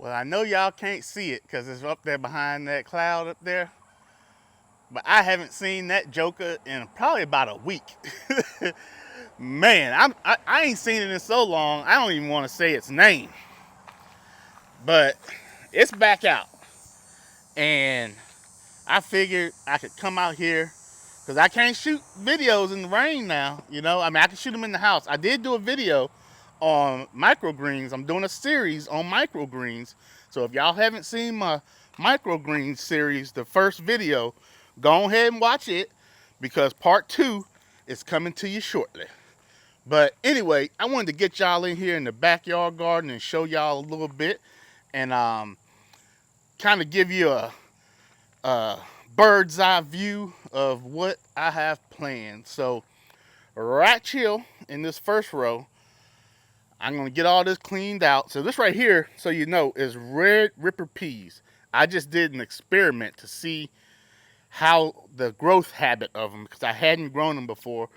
Well, I know y'all can't see it because it's up there behind that cloud up there. But I haven't seen that joker in probably about a week. Man, I ain't seen it in so long, I don't even want to say its name. But it's back out. And I figured I could come out here because I can't shoot videos in the rain now. You know, I mean, I can shoot them in the house. I did do a video on microgreens. I'm doing a series on microgreens. So if y'all haven't seen my microgreens series, the first video, go ahead and watch it because part 2 is coming to you shortly. But anyway, I wanted to get y'all in here in the backyard garden and show y'all a little bit and kind of give you a bird's eye view of what I have planned. So right here in this first row, I'm going to get all this cleaned out. So this right here, so you know, is red ripper peas. I just did an experiment to see how the growth habit of them, because I hadn't grown them before.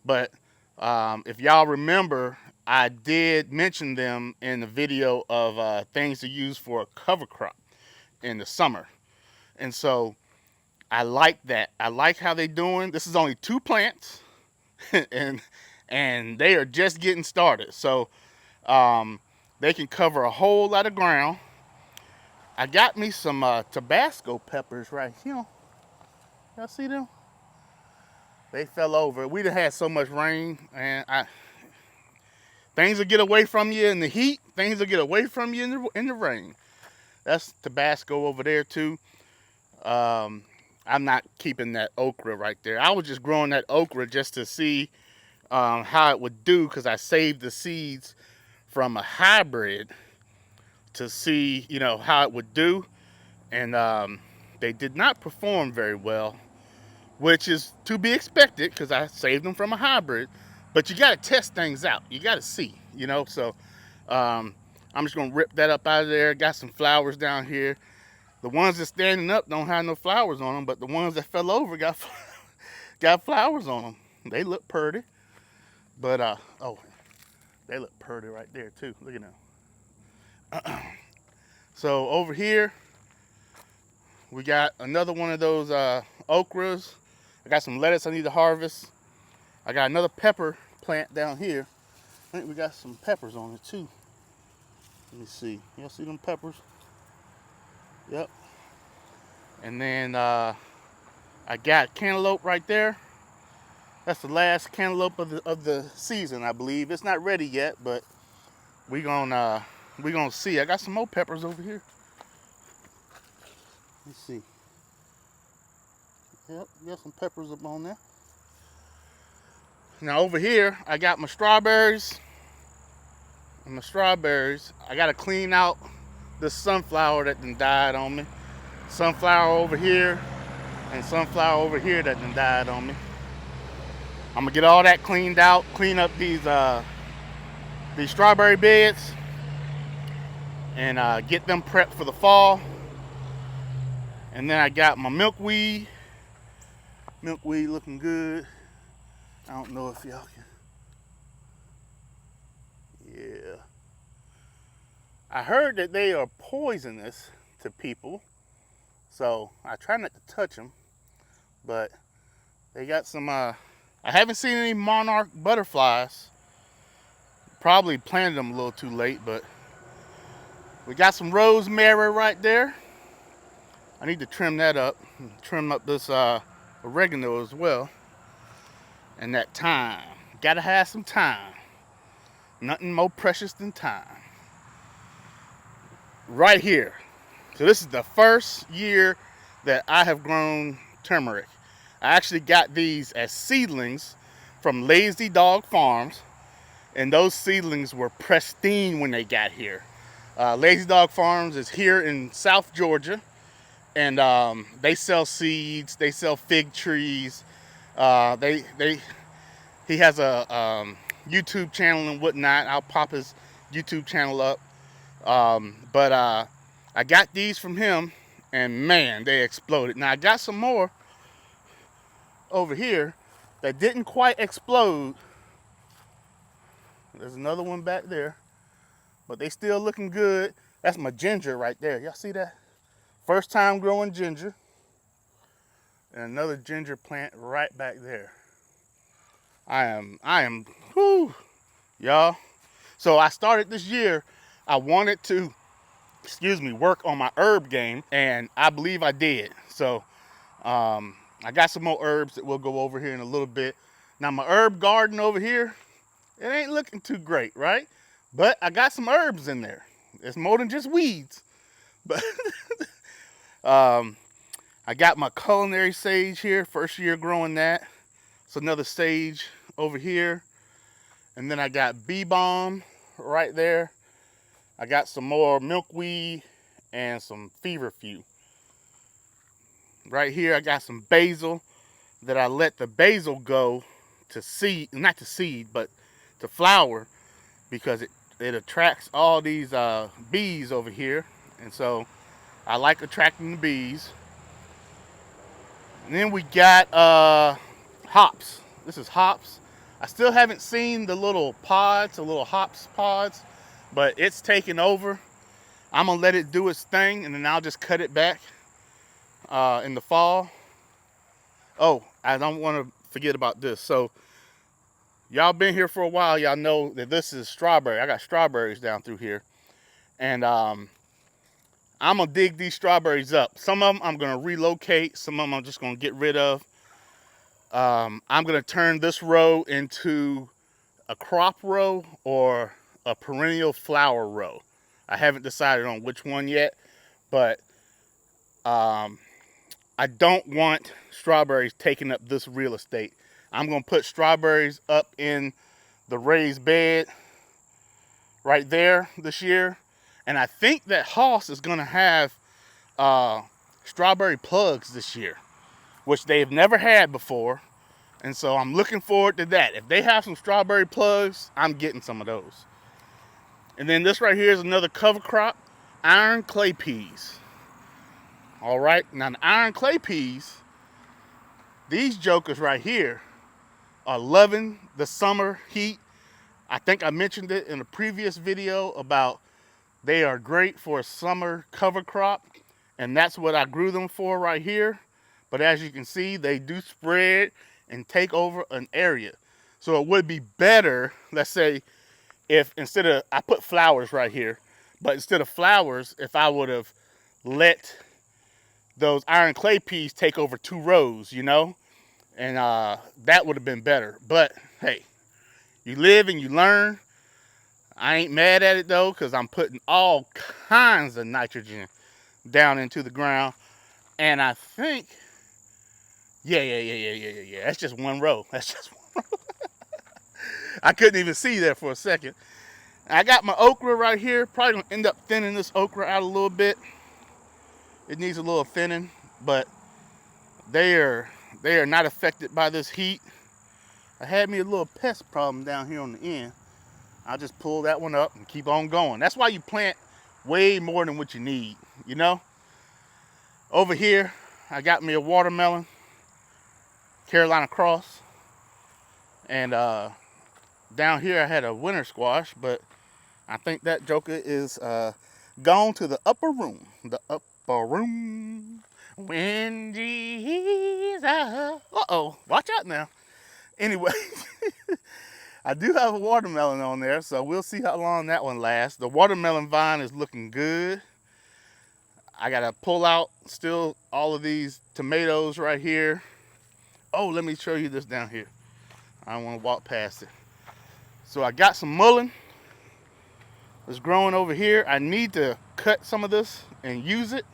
But if y'all remember, I did mention them in the video of things to use for a cover crop in the summer. And so I like that. I like how they're doing. This is only 2 plants and they are just getting started. So they can cover a whole lot of ground. I got me some Tabasco peppers right here. Y'all see them? They fell over. We done had so much rain, and things will get away from you in the heat. Things will get away from you in the rain. That's Tabasco over there too. I'm not keeping that okra right there. I was just growing that okra just to see how it would do, because I saved the seeds from a hybrid to see, you know, how it would do. And they did not perform very well, which is to be expected because I saved them from a hybrid. But you got to test things out. You got to see, you know. So I'm just going to rip that up out of there. Got some flowers down here. The ones that's standing up don't have no flowers on them, but the ones that fell over got flowers on them. They look pretty. But, oh, they look pretty right there too. Look at them. So over here, we got another one of those okras. I got some lettuce I need to harvest. I got another pepper plant down here. I think we got some peppers on it too. Let me see. Y'all see them peppers? Yep. And then I got cantaloupe right there. That's the last cantaloupe of the season, I believe. It's not ready yet, but we gonna see. I got some more peppers over here. Let's see. Yep, got some peppers up on there. Now over here, I got my strawberries. And my strawberries, I gotta clean out this sunflower that done died on me. Sunflower over here, and sunflower over here that done died on me. I'm gonna get all that cleaned out, clean up these strawberry beds, and get them prepped for the fall. And then I got my milkweed. Milkweed looking good. I don't know if y'all can. Yeah. I heard that they are poisonous to people, so I try not to touch them. But they got some, I haven't seen any monarch butterflies. Probably planted them a little too late, but we got some rosemary right there. I need to trim that up, trim up this oregano as well. And that thyme. Gotta have some thyme. Nothing more precious than thyme. Right here. So this is the first year that I have grown turmeric. I actually got these as seedlings from Salty Dawg Farms. And those seedlings were pristine when they got here. Salty Dawg Farms is here in South Georgia. And they sell seeds, they sell fig trees. He has a YouTube channel and whatnot. I'll pop his YouTube channel up. But I got these from him, and man, they exploded. Now I got some more over here that didn't quite explode. There's another one back there, but they still looking good. That's my ginger right there. Y'all see that? First time growing ginger. And another ginger plant right back there. I am, whoo, y'all. So I started this year, I wanted to, work on my herb game, and I believe I did. So I got some more herbs that we'll go over here in a little bit. Now my herb garden over here, it ain't looking too great, right? But I got some herbs in there. It's more than just weeds. But I got my culinary sage here, first year growing that. It's another sage over here. And then I got bee balm right there. I got some more milkweed and some feverfew. Right here I got some basil that I let the basil go to seed, not to seed, but to flower, because it attracts all these bees over here. And so I like attracting the bees. And then we got hops. This is hops. I still haven't seen the little pods, the little hops pods, but it's taking over. I'm gonna let it do its thing, and then I'll just cut it back in the fall. Oh, I don't want to forget about this. So y'all been here for a while. Y'all know that this is strawberry. I got strawberries down through here, and I'm gonna dig these strawberries up. Some of them I'm gonna relocate. Some of them I'm just gonna get rid of. I'm gonna turn this row into a crop row or a perennial flower row. I haven't decided on which one yet, but I don't want strawberries taking up this real estate. I'm gonna put strawberries up in the raised bed right there this year. And I think that Hoss is gonna have strawberry plugs this year, which they've never had before. And so I'm looking forward to that. If they have some strawberry plugs, I'm getting some of those. And then this right here is another cover crop, iron clay peas. All right, now the iron clay peas, these jokers right here are loving the summer heat. I think I mentioned it in a previous video about they are great for a summer cover crop, and that's what I grew them for right here. But as you can see, they do spread and take over an area. So it would be better, let's say, if instead of, I put flowers right here, but instead of flowers, if I would have let those iron clay peas take over 2 rows, you know, and that would have been better. But hey, you live and you learn. I ain't mad at it though, because I'm putting all kinds of nitrogen down into the ground. And I think, yeah. That's just 1 row. That's just 1 row. I couldn't even see that for a second. I got my okra right here. Probably gonna end up thinning this okra out a little bit. It needs a little thinning, but they are not affected by this heat. I had me a little pest problem down here on the end. I'll just pull that one up and keep on going. That's why you plant way more than what you need, you know? Over here, I got me a watermelon, Carolina Cross. And down here I had a winter squash, but I think that joker is gone to the upper room. The upper room. When Jesus. Uh-oh, watch out now. Anyway, I do have a watermelon on there, so we'll see how long that one lasts. The watermelon vine is looking good. I gotta pull out still all of these tomatoes right here. Oh, let me show you this down here. I don't want to walk past it. So I got some mullein. It's growing over here. I need to cut some of this and use it.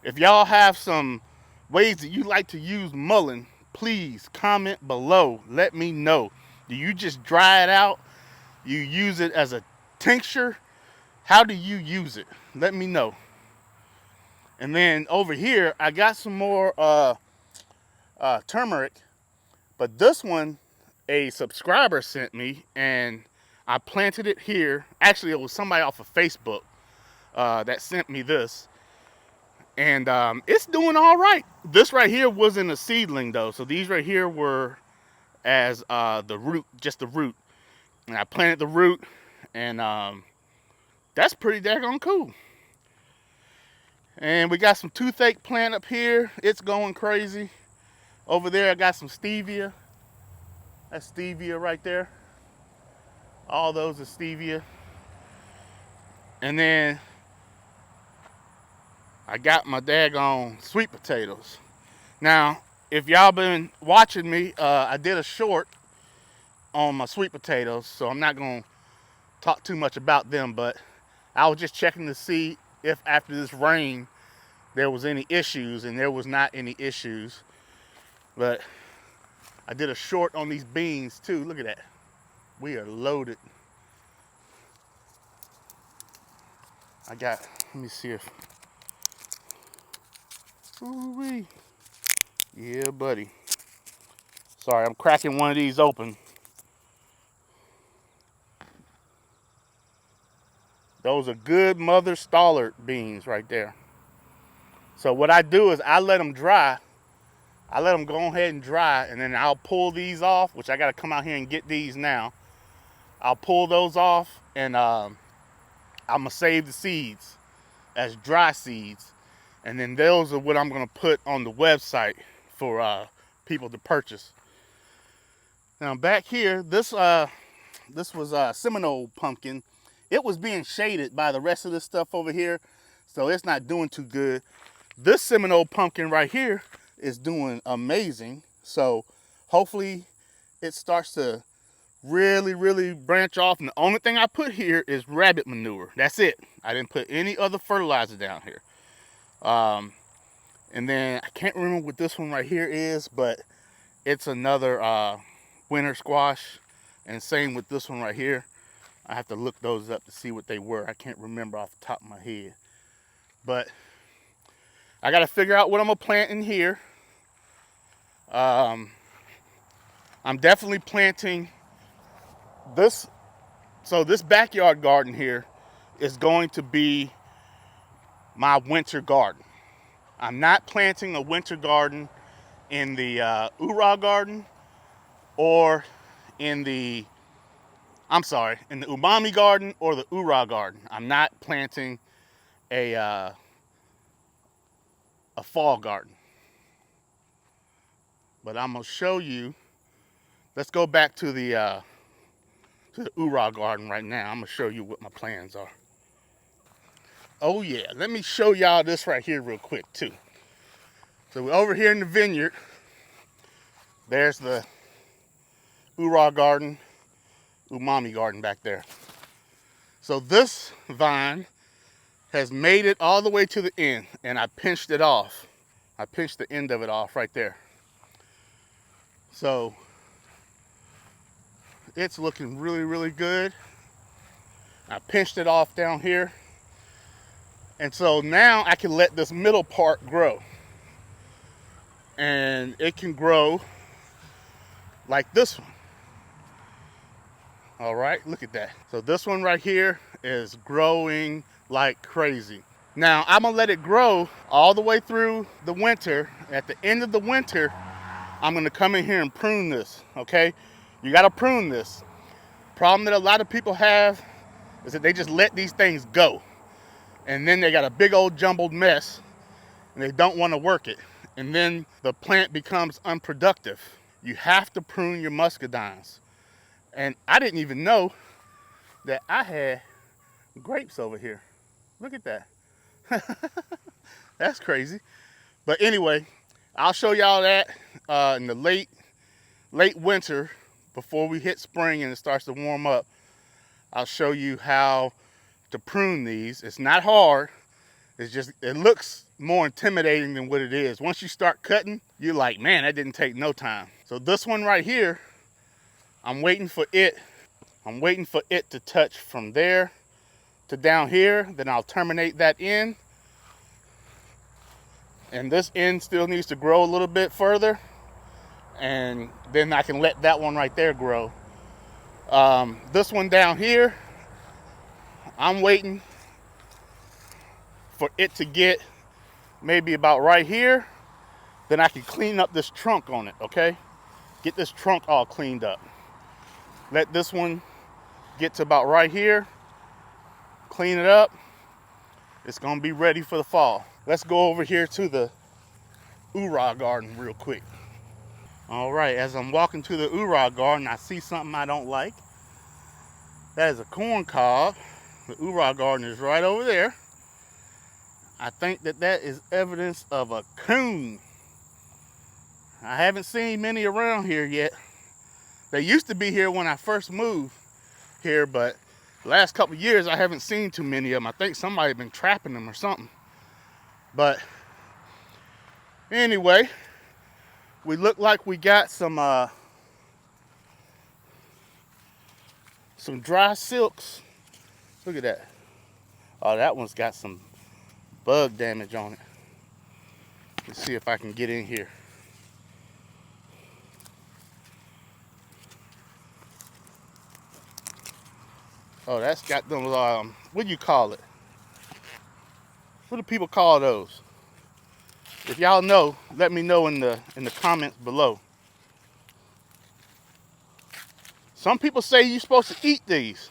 If y'all have some ways that you like to use mullein, please comment below. Let me know. Do you just dry it out? You use it as a tincture? How do you use it? Let me know. And then over here, I got some more turmeric. But this one, a subscriber sent me, and I planted it here. Actually, it was somebody off of Facebook that sent me this. And it's doing all right. This right here wasn't a seedling, though. So these right here were as the root, just the root. And I planted the root, and that's pretty daggone cool. And we got some toothache plant up here. It's going crazy. Over there, I got some stevia. That's stevia right there. All those are stevia. And then I got my daggone sweet potatoes. Now, if y'all been watching me, I did a short on my sweet potatoes, so I'm not going to talk too much about them, but I was just checking to see if after this rain there was any issues, and there was not any issues. But I did a short on these beans too. Look at that. We are loaded. I got, let me see if, ooh-wee. Yeah, buddy. Sorry, I'm cracking one of these open. Those are good Mother Stallard beans right there. So what I do is I let them dry. I let them go ahead and dry, and then I'll pull these off, which I got to come out here and get these now. I'll pull those off, and I'm going to save the seeds as dry seeds. And then those are what I'm going to put on the website for people to purchase. Now back here, this was a Seminole pumpkin. It was being shaded by the rest of this stuff over here, so it's not doing too good. This Seminole pumpkin right here is doing amazing. So hopefully it starts to really branch off. And the only thing I put here is rabbit manure. That's it. I didn't put any other fertilizer down here. And then I can't remember what this one right here is, but it's another winter squash. And same with this one right here. I have to look those up to see what they were. I can't remember off the top of my head. But I got to figure out what I'm going to plant in here. I'm definitely planting this. So this backyard garden here is going to be my winter garden. I'm not planting a winter garden in the Hoorah Garden or in the in the Umami Garden or the Hoorah Garden. I'm not planting a fall garden. But I'm gonna show you. Let's go back to the Hoorah Garden right now. I'm gonna show you what my plans are. Oh yeah, let me show y'all this right here real quick too. So we're over here in the vineyard. There's the Hoorah Garden, Umami Garden back there. So this vine has made it all the way to the end, and I pinched it off. I pinched the end of it off right there. So it's looking really good. I pinched it off down here. And so now I can let this middle part grow. And it can grow like this one. All right, look at that. So this one right here is growing like crazy. Now I'm gonna let it grow all the way through the winter. At the end of the winter, I'm gonna come in here and prune this, okay? You gotta prune this. Problem that a lot of people have is that they just let these things go. And then they got a big old jumbled mess and they don't wanna work it. And then the plant becomes unproductive. You have to prune your muscadines. And I didn't even know that I had grapes over here. Look at that. That's crazy. But anyway, I'll show y'all that in the late winter, before we hit spring and it starts to warm up. I'll show you how to prune these. It's not hard. It's just, it looks more intimidating than what it is. Once you start cutting, you're like, man, that didn't take no time. So this one right here, I'm waiting for it to touch from there to down here. Then I'll terminate that end. And this end still needs to grow a little bit further. And then I can let that one right there grow. This one down here, I'm waiting for it to get maybe about right here. Then I can clean up this trunk on it, okay? Get this trunk all cleaned up. Let this one get to about right here. clean it up. It's gonna be ready for the fall. Let's go over here to the Hoorah Garden real quick. All right, as I'm walking to the Hoorah Garden, I see something I don't like. That is a corn cob. The Hoorah Garden is right over there. I think that is evidence of a coon. I haven't seen many around here yet. They used to be here when I first moved here, but the last couple of years I haven't seen too many of them. I think somebody's been trapping them or something. But anyway, we look like we got some dry silks. Look at that. Oh, that one's got some bug damage on it. Let's see if I can get in here. Oh, that's got them, what do you call it? What do people call those? If y'all know, let me know in the comments below. Some people say you're supposed to eat these.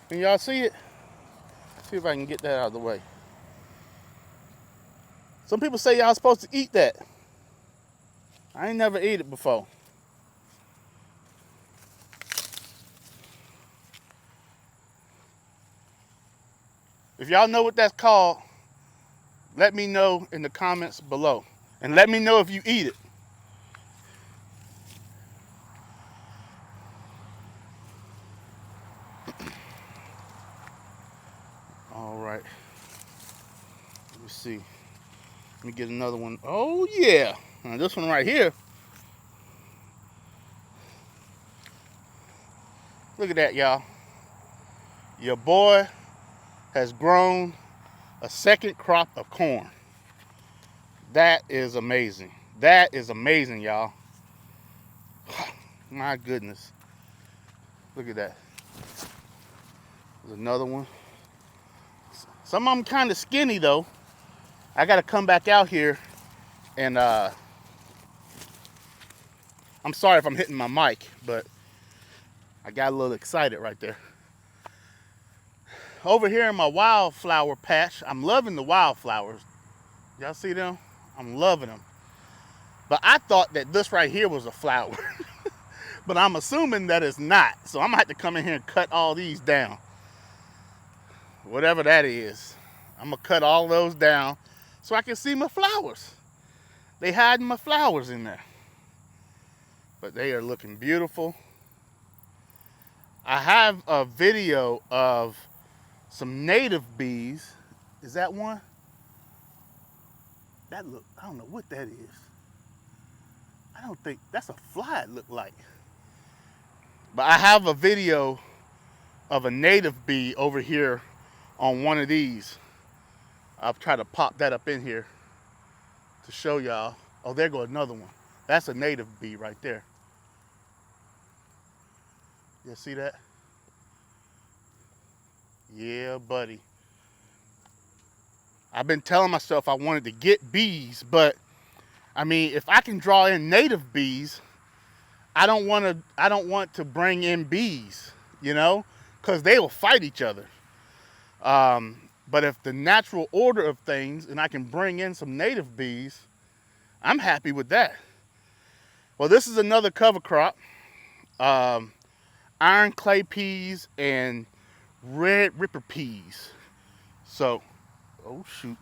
Can y'all see it? See if I can get that out of the way. Some people say y'all supposed to eat that. I ain't never ate it before. If y'all know what that's called, let me know in the comments below. And let me know if you eat it. All right. Let me see. Let me get another one. Oh, yeah. Now, this one right here. Look at that, y'all. Your boy has grown a second crop of corn. That is amazing. That is amazing, y'all. My goodness. Look at that. There's another one. Some of them kind of skinny, though. I got to come back out here and, I'm sorry if I'm hitting my mic, but I got a little excited right there. Over here in my wildflower patch, I'm loving the wildflowers. Y'all see them? I'm loving them. But I thought that this right here was a flower. But I'm assuming that it's not. So I'm gonna have to come in here and cut all these down. Whatever that is. I'm gonna cut all those down so I can see my flowers. They hiding my flowers in there. But they are looking beautiful. I have a video of some native bees. Is that one? That look, I don't know what that is. I don't think, that's a fly it looked like. But I have a video of a native bee over here on one of these. I'll try to pop that up in here to show y'all. Oh, there goes another one. That's a native bee right there. You see that? Yeah, buddy. I've been telling myself I wanted to get bees, but I mean, if I can draw in native bees, I don't want to bring in bees, you know, because they will fight each other. But if the natural order of things, and I can bring in some native bees, I'm happy with that. Well, this is another cover crop. Iron clay peas and red ripper peas. So, oh shoot,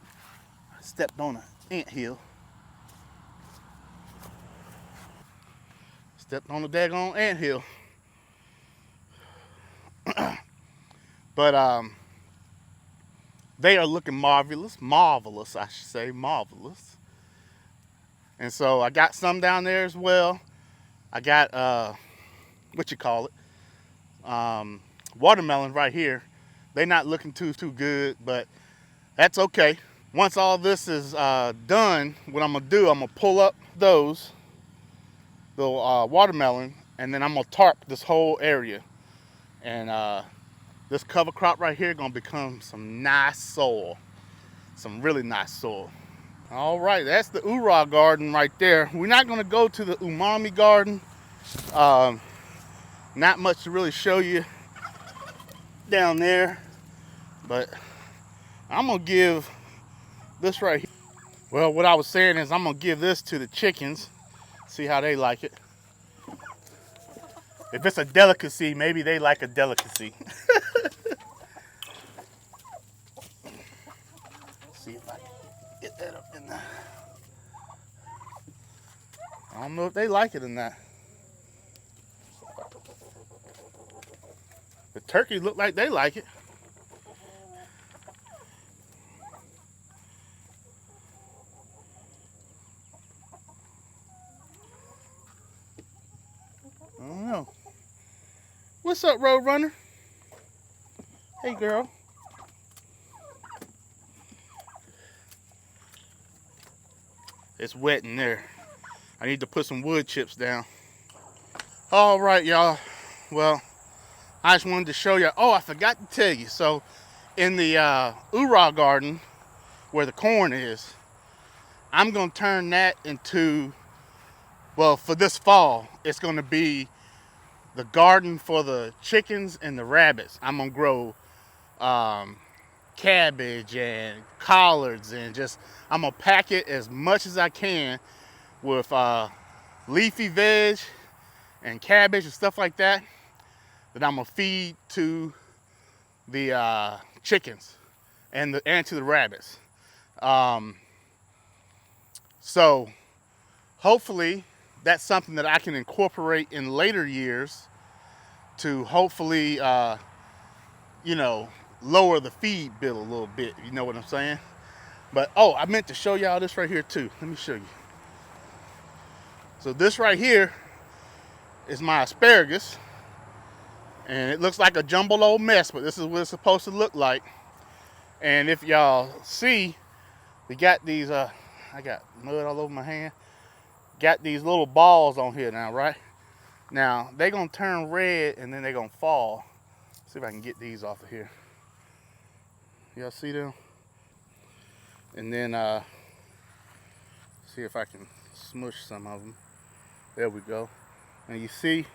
I stepped on an anthill. Stepped on a daggone anthill. But they are looking marvelous. Marvelous, I should say, marvelous. And so I got some down there as well. I got what you call it? Watermelon right here. They're not looking too good, but that's okay. Once all this is done, what I'm gonna do, I'm gonna pull up the watermelon, and then I'm gonna tarp this whole area. And this cover crop right here gonna become some nice soil, some really nice soil. All right, that's the Hoorah Garden right there. We're not gonna go to the umami garden. Not much to really show you down there, but I'm gonna give this right here. Well, what I was saying is I'm gonna give this to the chickens, see how they like it. If it's a delicacy, maybe they like a delicacy. See if I can get that up in there. I don't know if they like it or not. The turkeys look like they like it. I don't know. What's up, Roadrunner? Hey, girl. It's wet in there. I need to put some wood chips down. All right, y'all. Well, I just wanted to show you. Oh, I forgot to tell you. So, in the Hoorah Garden, where the corn is, I'm going to turn that into, well, for this fall, it's going to be the garden for the chickens and the rabbits. I'm going to grow cabbage and collards, and just, I'm going to pack it as much as I can with leafy veg and cabbage and stuff like that I'm gonna feed to the chickens and to the rabbits. So hopefully that's something that I can incorporate in later years to hopefully you know, lower the feed bill a little bit. You know what I'm saying? But oh, I meant to show y'all this right here too. Let me show you. So this right here is my asparagus, and it looks like a jumbled old mess, but this is what it's supposed to look like. And if y'all see, we got these I got mud all over my hand. Got these little balls on here now, right? Now they're gonna turn red and then they're gonna fall. See if I can get these off of here. Y'all see them? And then see if I can smush some of them. There we go. And you see,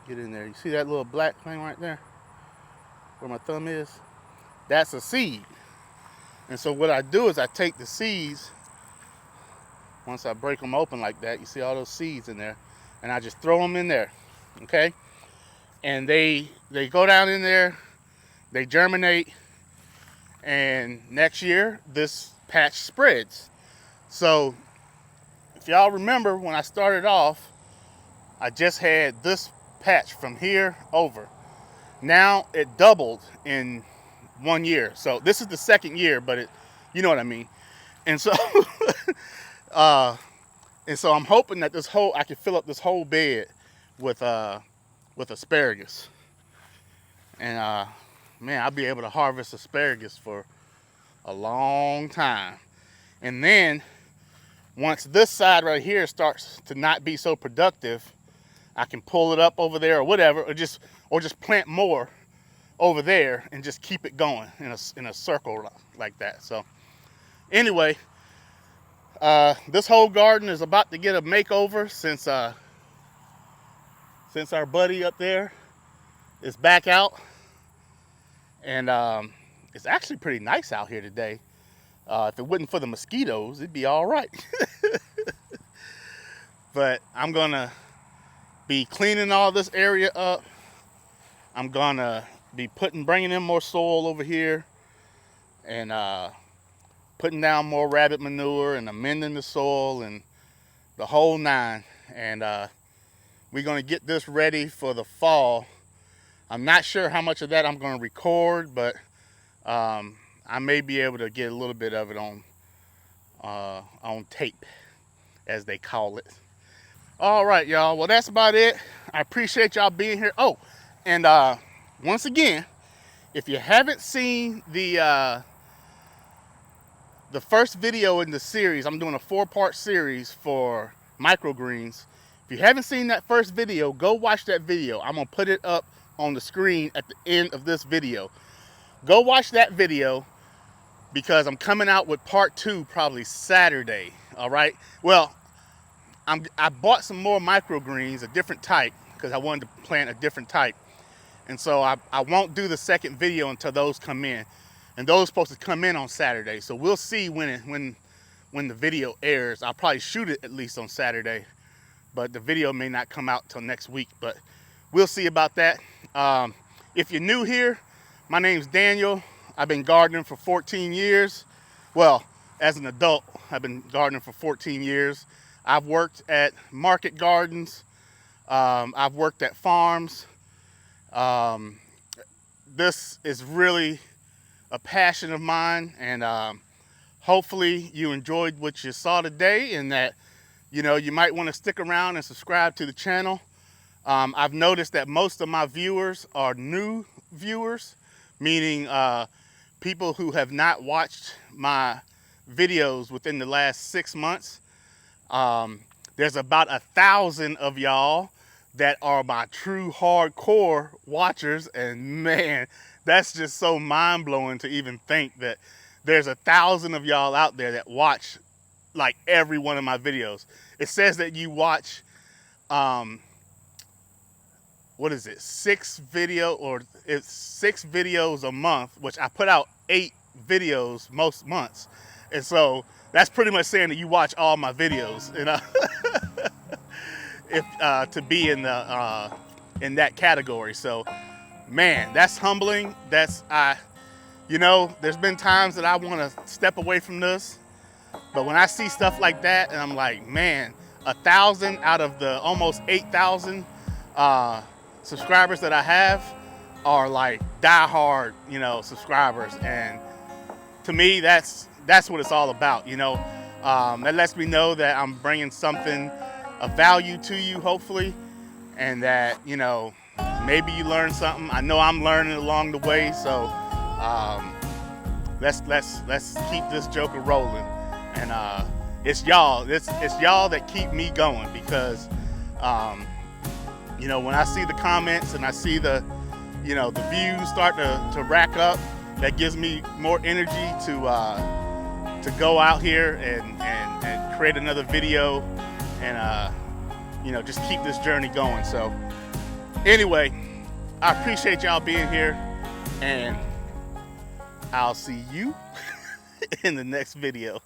get in there. You see that little black thing right there? Where my thumb is? That's a seed. And so what I do is I take the seeds, once I break them open like that, you see all those seeds in there, and I just throw them in there, okay? And they go down in there, they germinate, and next year, this patch spreads. So, if y'all remember when I started off, I just had this patch from here over. Now it doubled in 1 year. So this is the second year, but you know what I mean. And so, I'm hoping that I can fill up this whole bed with asparagus. And man, I'll be able to harvest asparagus for a long time. And then once this side right here starts to not be so productive, I can pull it up over there or whatever, or just plant more over there and just keep it going in a circle like that. So anyway, this whole garden is about to get a makeover since our buddy up there is back out, and it's actually pretty nice out here today. If it wasn't for the mosquitoes, it'd be all right. But I'm gonna be cleaning all this area up. I'm gonna be bringing in more soil over here, and putting down more rabbit manure and amending the soil and the whole nine. And we're gonna get this ready for the fall. I'm not sure how much of that I'm gonna record, but I may be able to get a little bit of it on tape, as they call it. All right, y'all. Well, that's about it. I appreciate y'all being here. Oh, and once again, if you haven't seen the first video in the series, I'm doing a 4-part series for microgreens. If you haven't seen that first video, go watch that video. I'm gonna put it up on the screen at the end of this video. Go watch that video, because I'm coming out with part 2 probably Saturday. All right. Well, I bought some more microgreens, a different type, because I wanted to plant a different type. And so I won't do the second video until those come in. And those are supposed to come in on Saturday. So we'll see when the video airs. I'll probably shoot it at least on Saturday, but the video may not come out till next week, but we'll see about that. If you're new here, my name's Daniel. I've been gardening for 14 years. Well, as an adult, I've been gardening for 14 years. I've worked at market gardens. I've worked at farms. This is really a passion of mine, and hopefully you enjoyed what you saw today, and that you might want to stick around and subscribe to the channel. I've noticed that most of my viewers are new viewers, meaning people who have not watched my videos within the last 6 months. There's about 1,000 of y'all that are my true hardcore watchers, and man, that's just so mind-blowing to even think that there's 1,000 of y'all out there that watch like every one of my videos. It says that you watch what is it, 6 videos a month, which I put out 8 videos most months, and so that's pretty much saying that you watch all my videos, if to be in that category. So man, that's humbling. There's been times that I want to step away from this, but when I see stuff like that, and I'm like, man, 1,000 out of the almost 8,000 subscribers that I have are like diehard, subscribers, and to me, that's what it's all about. That lets me know that I'm bringing something of value to you, hopefully, and that maybe you learn something. I know I'm learning along the way, so let's keep this joker rolling. And it's y'all that keep me going, because when I see the comments and I see the the views start to rack up, that gives me more energy to go out here and create another video, and just keep this journey going. So anyway, I appreciate y'all being here, and I'll see you in the next video.